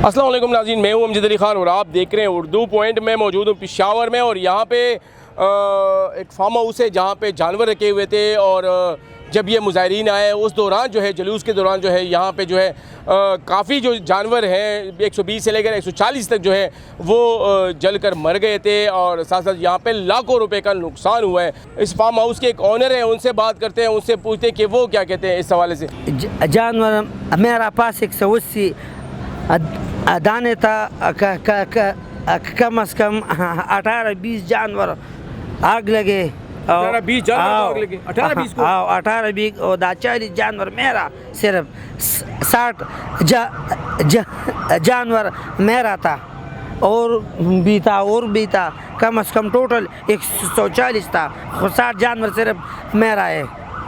अस्सलाम वालेकुम नाज़रीन, मैं हूं अमजद अली ख़ान और आप देख रहे हैं उर्दू पॉइंट में मौजूद हूं पेशावर में। और यहाँ पे एक फार्म हाउस है जहाँ पे जानवर रखे हुए थे और जब ये मुज़ाहिरीन आए उस दौरान जो है जुलूस के दौरान जो है यहाँ पे जो है काफ़ी जो जानवर हैं 120 से लेकर 140 तक जो है वो जल कर मर गए थे और साथ साथ यहाँ पे लाखों रुपए का नुकसान हुआ है। इस फार्म हाउस के एक ऑनर हैं, उनसे बात करते हैं, उनसे पूछते हैं कि वो क्या कहते हैं इस हवाले से। जानवर मेरा पास 180 दाने था, कम अज़ कम 18-20 जानवर आग लगे। 18-20 जानवर आग लगे? 18-20 को? 18-20 और 40 जानवर मेरा, सिर्फ 60 जानवर मेरा था और भी था कम अज़ कम टोटल 140 था। 60 जानवर सिर्फ मेरा है।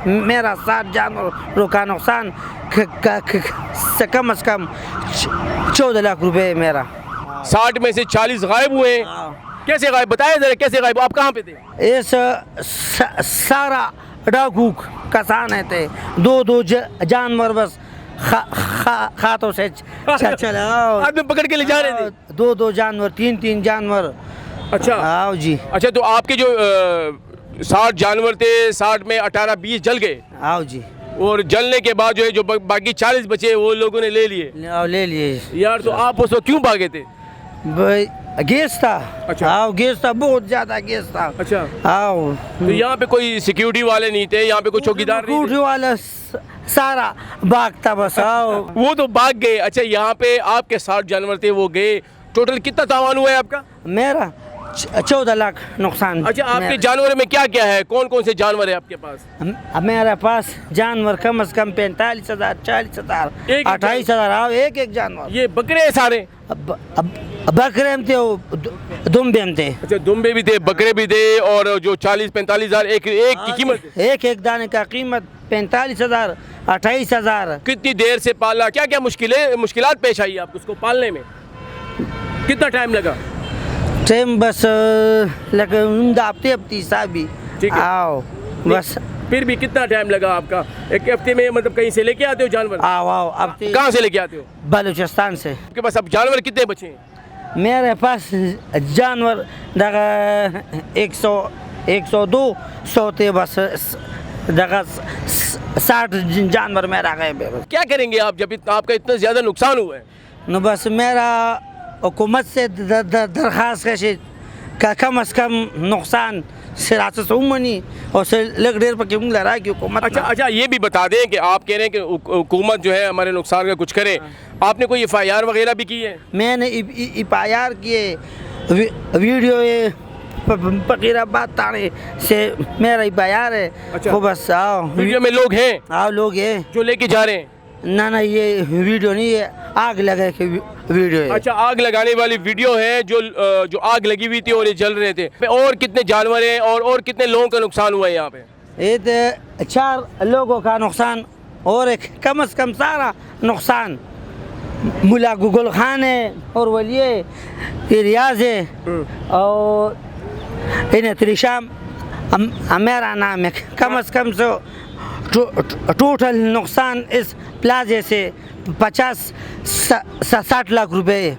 मेरा 60 जानवरों का नुकसान कम अज़ कम 14 लाख रुपए मेरा। 60 में से 40 गायब हुए। कैसे गायब, बताएं जरा कैसे गायब? आप कहाँ पे थे? ये सारा डाकू कसाने थे। दो जानवर बस खातों से चला आदमी पकड़ के ले जा रहे थे। दो जानवर, तीन जानवर। अच्छा आओ जी। अच्छा, तो आपके जो 60 जानवर थे, 60 में 18-20 जल गए। आओ जी। और जलने के बाद जो है जो बाकी 40 बचे वो लोगों ने ले लिए। ले लिए यार, तो आप उस वक्त क्यों भागे थे? गैस था। अच्छा। आओ, गैस था, बहुत ज्यादा गैस था। अच्छा। आओ, तो यहाँ पे कोई सिक्योरिटी वाले नहीं थे, यहाँ पे कोई चौकीदार नहीं थे? वाला सारा भागता बस। आओ, वो तो भाग गए। अच्छा, यहाँ पे आपके 60 जानवर थे वो गए। टोटल कितना तावान हुआ है आपका? मेरा 14 लाख नुकसान। अच्छा, आपके जानवर में क्या क्या है, कौन कौन से जानवर है आपके पास? मेरे पास जानवर कम अज़ कम 45,000, 40,000, 28,000। आओ, एक जानवर। ये बकरे हैं सारे? बकरे थे, दुम्बे थे। अच्छा, दुम्बे भी थे, बकरे भी थे। और जो 40-45 हज़ार एक की कीमत? एक दाने का कीमत 45,000, 28,000। कितनी देर से पाला, क्या क्या मुश्किलात पेश आई आपको उसको पालने में? कितना टाइम लगा? टाइम बस हफ्ते साहबी। आओ बस। फिर भी कितना टाइम लगा आपका एक हफ्ते में? मतलब कहीं से लेके आते हो जानवर? आओ अब कहाँ से लेके आते हो? बलूचिस्तान से। आपके पास अब जानवर कितने बचे हैं? मेरे पास जानवर 100-102 थे बस। 60 जानवर मेरा गए। क्या करेंगे आप जब आपका इतना ज़्यादा नुकसान हुआ है? न बस मेरा हुकूमत से दरख्वास्त का कम अज़ कम नुकसान सिरासत उमनी और से लग डेर पर क्यों लड़ा कि हुकूमत। अच्छा, ये भी बता दें कि आप कह रहे हैं कि हुकूमत जो है हमारे नुकसान का कुछ करे। आपने कोई FIR वगैरह भी की है? मैंने FIR किए, वीडियो फकीराबाद थाने से मेरा FIR है। अच्छा। वो बस। आओ, वीडियो में लोग हैं? आओ, लोग हैं जो लेके जा रहे हैं? ना ये वीडियो नहीं है, आग लगे के वीडियो है। अच्छा, आग लगाने वाली वीडियो है जो आग लगी हुई थी और ये जल रहे थे। और कितने जानवर हैं और कितने लोगों का नुकसान हुआ है यहाँ पे? ये तो 4 लोगों का नुकसान और एक कम अज़ कम सारा नुकसान मुला गुगल खान है और वलिए रियाज है और इन्हें त्रिशाम मेरा नाम है। कम अज़ कम सो टोटल नुकसान इस प्लाजे से 50-60 लाख रुपए है।